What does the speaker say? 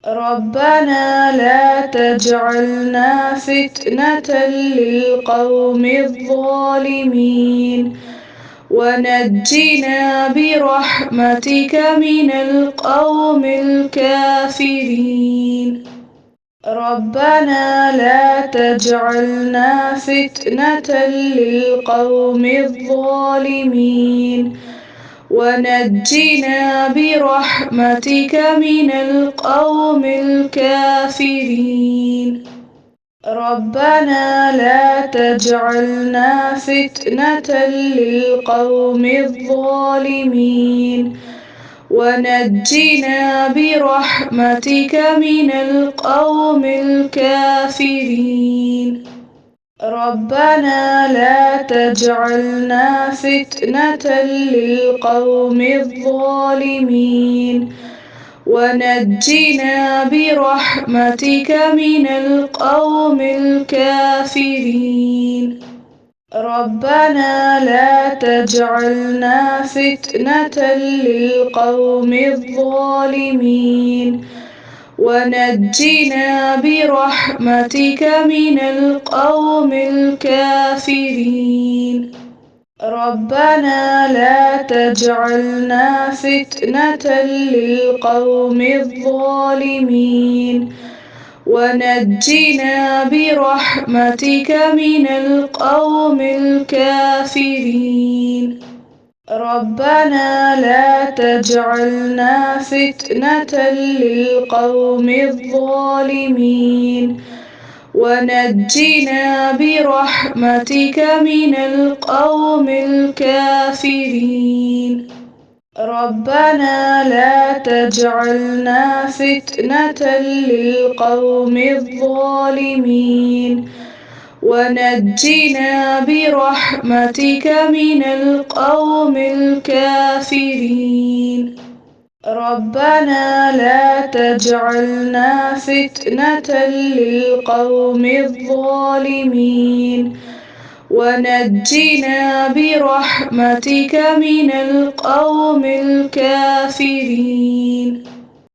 ربنا لا تجعلنا فتنة للقوم الظالمين ونجنا برحمتك من القوم الكافرين. ربنا لا تجعلنا فتنة للقوم الظالمين ونجنا برحمتك من القوم الكافرين. ربنا لا تجعلنا فتنة للقوم الظالمين ونجنا برحمتك من القوم الكافرين. ربنا لا تجعلنا فتنة للقوم الظالمين ونجنا برحمتك من القوم الكافرين. ربنا لا تجعلنا فتنة للقوم الظالمين ونجنا برحمتك من القوم الكافرين. ربنا لا تجعلنا فتنة للقوم الظالمين ونجنا برحمتك من القوم الكافرين. ربنا لا تجعلنا فتنة للقوم الظالمين ونجنا برحمتك من القوم الكافرين. ربنا لا تجعلنا فتنة للقوم الظالمين ونجنا برحمتك من القوم الكافرين. ربنا لا تجعلنا فتنة للقوم الظالمين ونجنا برحمتك من القوم الكافرين. ربنا لا تجعلنا فتنة للقوم الظالمين ونجنا برحمتك من القوم الكافرين. ربنا لا تجعلنا فتنة للقوم الظالمين ربنا لا تجعلنا فتنة للقوم الظالمين ونجنا برحمتك من القوم الكافرين.